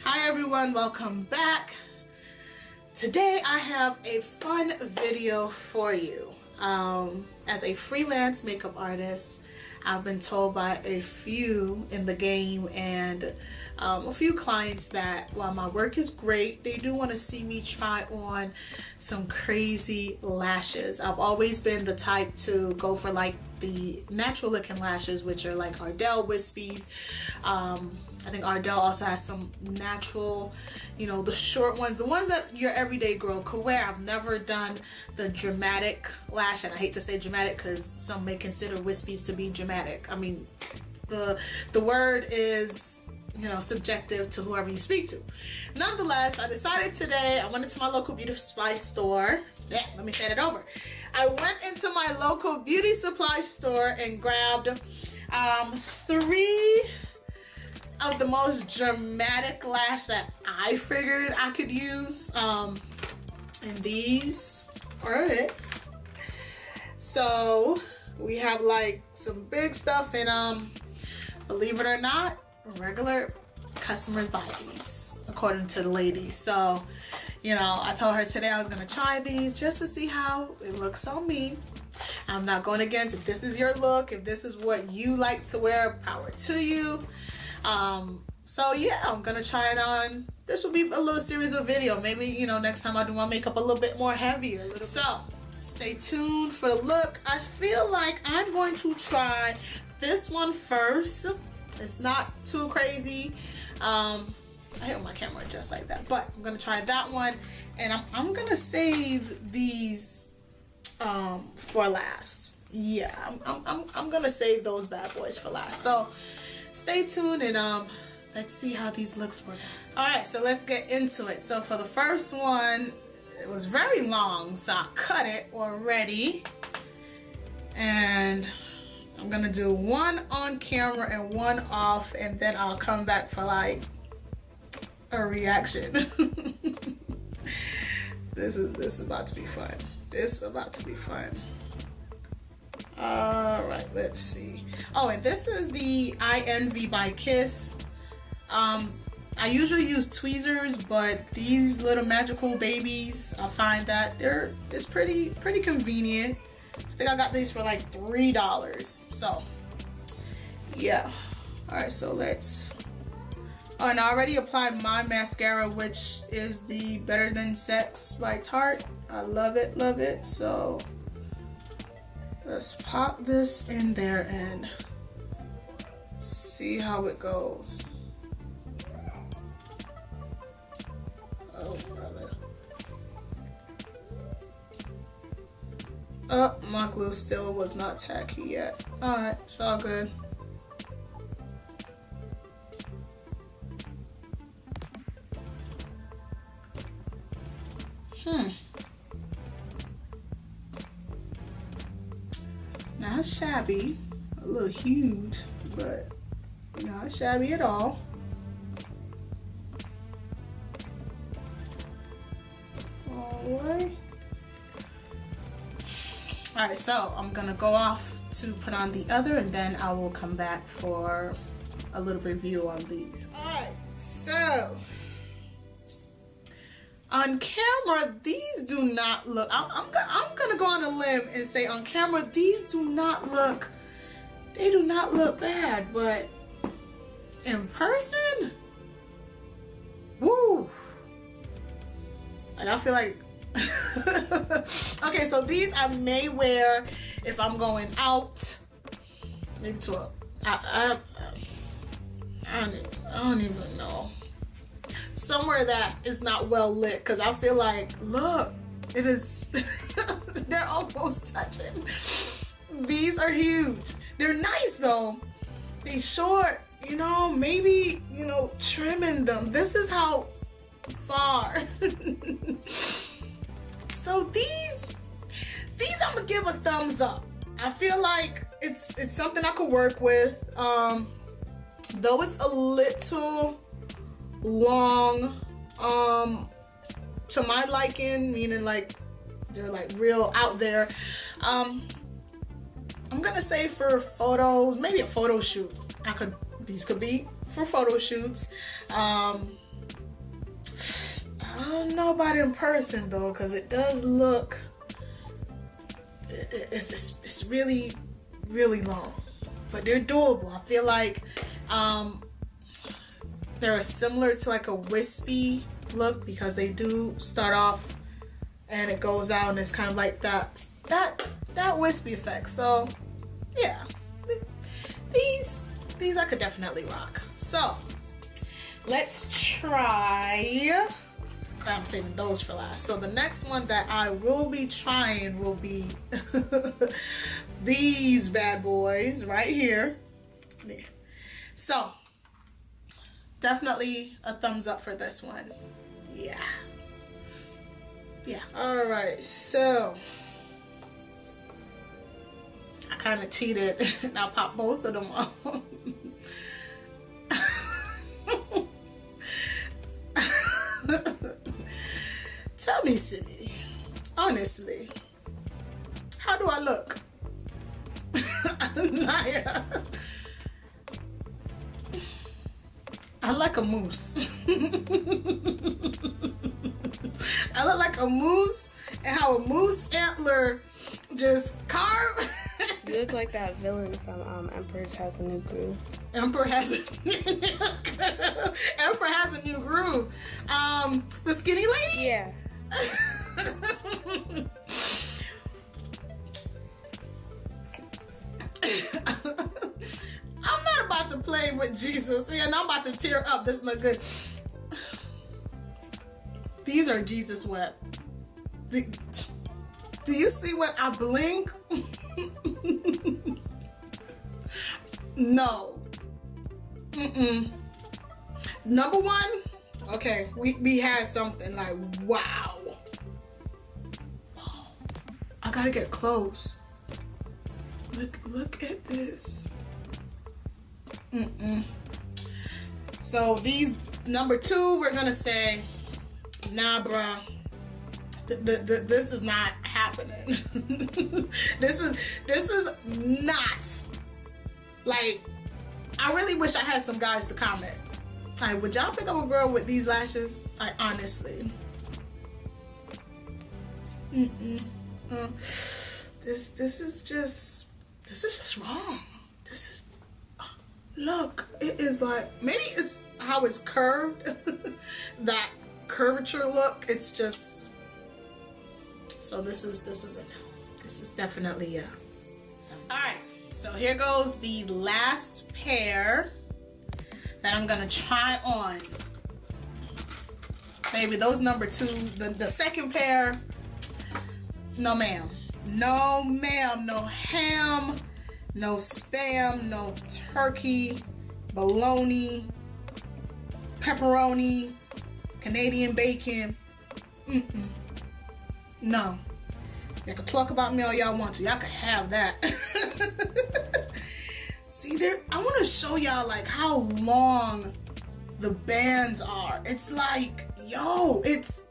Hi everyone, welcome back. Today I have a fun video for you. As a freelance makeup artist, I've been told by a few in the game and a few clients that while my work is great, they do want to see me try on some crazy lashes. I've always been the type to go for like the natural looking lashes, which are like Ardell wispies. I think Ardell also has some natural, the short ones, the ones that your everyday girl could wear. I've never done the dramatic lash, and I hate to say dramatic because some may consider wispies to be dramatic. I mean, the word is, subjective to whoever you speak to. Nonetheless, I decided today, I went into my local beauty supply store. Yeah, let me say it over. I went into my local beauty supply store and grabbed 3 of the most dramatic lash that I figured I could use, and these are it. So we have like some big stuff, and believe it or not, regular customers buy these according to the ladies. So I told her today I was gonna try these just to see how it looks on me. I'm not going against if this is your look, if this is what you like to wear, power to you. So yeah, I'm gonna try it on. This will be a little series of video. Maybe, next time I do my makeup a little bit more heavier. So stay tuned for the look. I feel like I'm going to try this one first. It's not too crazy. I hit my camera just like that, but I'm gonna try that one, and I'm gonna save these for last. Yeah, I'm gonna save those bad boys for last. So stay tuned, and let's see how these looks work. All right, so let's get into it. So for the first one, it was very long, so I cut it already, and I'm gonna do one on camera and one off, and then I'll come back for like a reaction. This is about to be fun. This is about to be fun. All right, let's see. Oh, and this is the INV by Kiss. I usually use tweezers, but these little magical babies, I find that it's pretty convenient. I think I got these for like $3. So yeah. All right, so let's. Oh, and I already applied my mascara, which is the Better Than Sex by Tarte. I love it, love it. So let's pop this in there and see how it goes. Oh, brother. Oh, my glue still was not tacky yet. Alright, it's all good. Not shabby, a little huge, but not shabby at all. Alright. Alright, so I'm gonna go off to put on the other, and then I will come back for a little review on these. Alright, so on camera, these do not look, I'm gonna go on a limb and say on camera, these do not look, they do not look bad, but in person, woo, like I feel like, okay, so these I may wear if I'm going out, maybe to a, I don't even know. Somewhere that is not well lit, because I feel like, look, it is, they're almost touching. These are huge. They're nice though. They short, maybe, trimming them. This is how far. So these I'm gonna give a thumbs up. I feel like it's something I could work with. Though it's a little long to my liking, meaning like they're like real out there. I'm gonna say for photos, maybe a photo shoot, these could be for photo shoots. I don't know about in person though, because it does look, it's really, really long. But they're doable. I feel like they're similar to like a wispy look, because they do start off and it goes out and it's kind of like that wispy effect. So yeah, these I could definitely rock. So let's try, I'm saving those for last. So the next one that I will be trying will be these bad boys right here. So definitely a thumbs up for this one. Yeah. All right, so I kind of cheated and I popped both of them off. Tell me, Simi, honestly, how do I look? Naya, I like a moose. I look like a moose, and how a moose antler just carved. You look like that villain from Emperor Has a New Groove. Emperor has a new groove. The skinny lady? Yeah. I'm not about to play with Jesus, and I'm about to tear up. This look good. These are Jesus wet. Do you see when I blink? No. Number one, okay, we had something like, wow. I gotta get close. Look at this. So these, number two, we're gonna say, nah, bruh. This is not happening. This is not, like, I really wish I had some guys to comment. Like, would y'all pick up a girl with these lashes? Like, honestly. This is just wrong. This is, look, it is like, maybe it's how it's curved. That curvature look, it's just, so this is a no. This is definitely a. All right, so here goes the last pair that I'm gonna try on. Baby, those number two, the second pair, no ma'am. No ma'am, no ham, no spam, no turkey, bologna, pepperoni, Canadian bacon. No. Y'all can talk about me all y'all want to. Y'all can have that. See there, I want to show y'all like how long the bands are. It's like, yo, this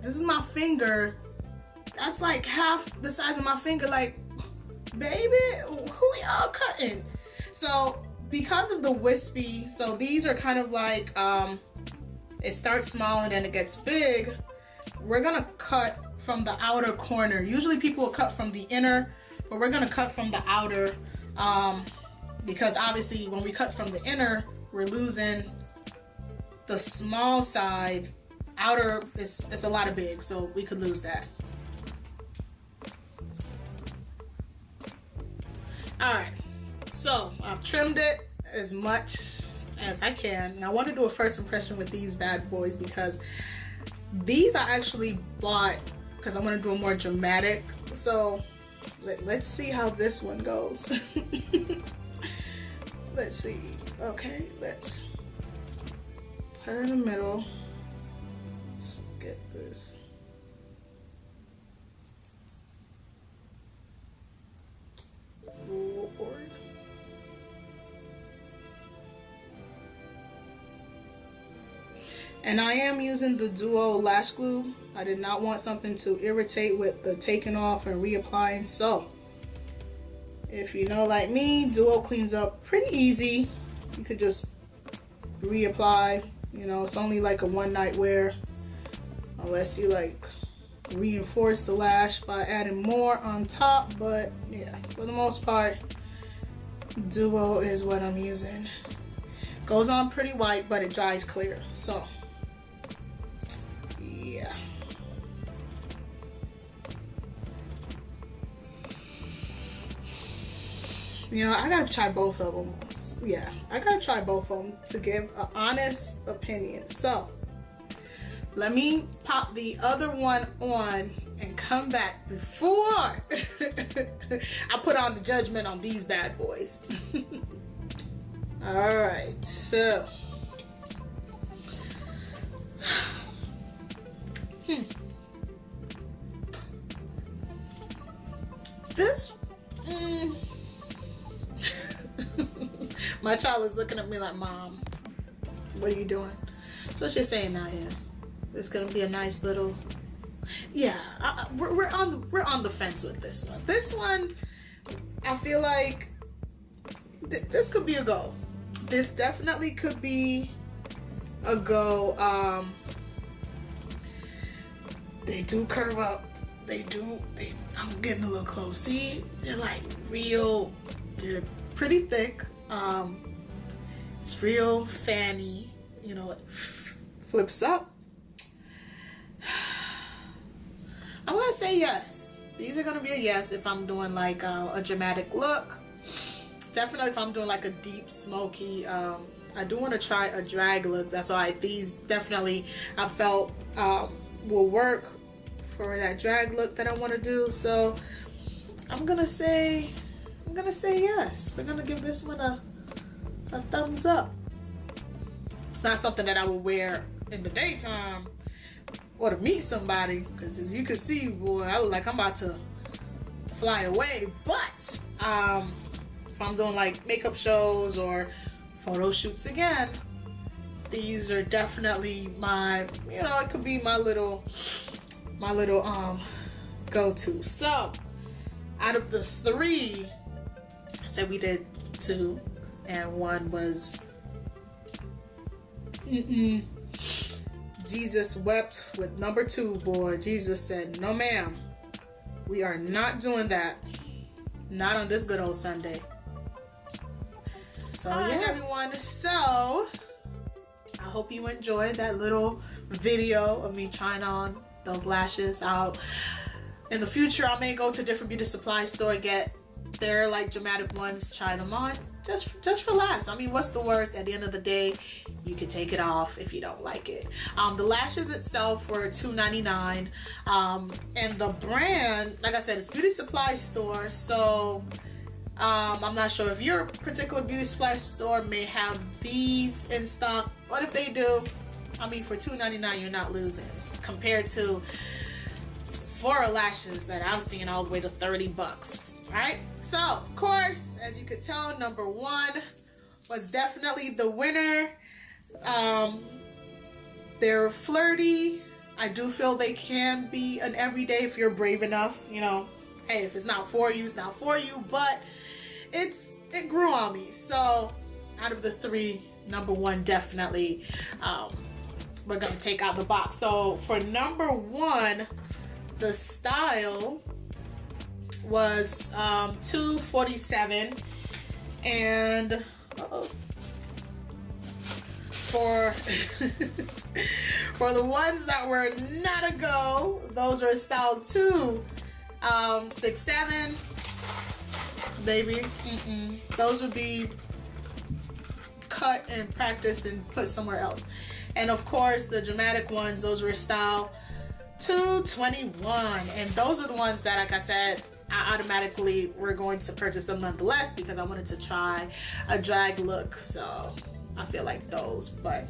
is my finger. That's like half the size of my finger. Like, baby, who y'all cutting? So because of the wispy, so these are kind of like, it starts small and then it gets big. We're gonna cut from the outer corner. Usually people will cut from the inner, but we're gonna cut from the outer, because obviously when we cut from the inner, we're losing the small side. Outer is a lot of big, so we could lose that. All right, so I've trimmed it as much as I can, and I want to do a first impression with these bad boys because these I actually bought because I want to do a more dramatic. So let's see how this one goes. Let's see. Okay, let's put her in the middle. Let's get this. Lord. And I am using the Duo lash glue. I did not want something to irritate with the taking off and reapplying. So if you know, like me, Duo cleans up pretty easy. You could just reapply. You know, it's only like a one night wear. unless you like reinforce the lash by adding more on top. But yeah, for the most part, Duo is what I'm using. Goes on pretty white, but it dries clear. So yeah. You know, I gotta try both of them. Yeah, I gotta try both of them to give an honest opinion. So let me pop the other one on and come back before I put on the judgment on these bad boys. All right, so this my child is looking at me like, Mom, what are you doing? So what you're saying now, yeah, it's gonna be a nice little, yeah. We're on the fence with this one. This one, I feel like this could be a go. This definitely could be a go. They do curve up. I'm getting a little close. See, they're like real. They're pretty thick. It's real fanny. You know, it flips up. I'm gonna say yes. These are gonna be a yes if I'm doing like a dramatic look. Definitely if I'm doing like a deep smoky. I do want to try a drag look. That's why these definitely I felt will work for that drag look that I want to do. So I'm gonna say yes. We're gonna give this one a thumbs up. It's not something that I would wear in the daytime or to meet somebody, because as you can see, boy, I look like I'm about to fly away. But if I'm doing like makeup shows or photo shoots again, these are definitely my, you know, it could be my little go-to. So out of the three, I said we did two, and one was Jesus wept with number two, boy. Jesus said, no ma'am, we are not doing that. Not on this good old Sunday. So yeah, everyone. So I hope you enjoyed that little video of me trying on those lashes out. In the future, I may go to different beauty supply store, get their like dramatic ones, try them on, just for laughs. I mean, what's the worst? At the end of the day, you could take it off if you don't like it. The lashes itself were $2.99, and the brand, like I said, it's beauty supply store. So I'm not sure if your particular beauty supply store may have these in stock, but if they do, I mean, for $2.99, you're not losing compared to Sephora lashes that I've seen all the way to $30, right? So, of course, as you could tell, number one was definitely the winner. They're flirty. I do feel they can be an everyday if you're brave enough. You know, hey, if it's not for you, it's not for you. But it grew on me. So, out of the three, number one definitely we're gonna take out the box. So for number one, the style was $247, and for for the ones that were not a go, those are style 267, baby. Those would be cut and practiced and put somewhere else. And of course, the dramatic ones, those were style 221, and those are the ones that, like I said, I automatically were going to purchase them nonetheless because I wanted to try a drag look. So I feel like those. But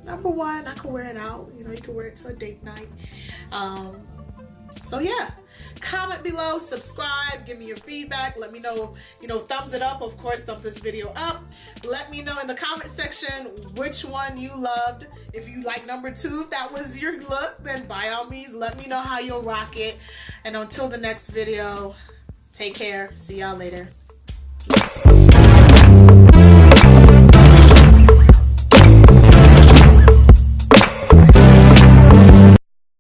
number one, I could wear it out. You know, you could wear it to a date night. So yeah, comment below, subscribe, give me your feedback. Let me know, you know, thumbs it up. Of course, thumb this video up. Let me know in the comment section which one you loved. If you like number two, if that was your look, then by all means, let me know how you'll rock it. And until the next video, take care. See y'all later. Peace.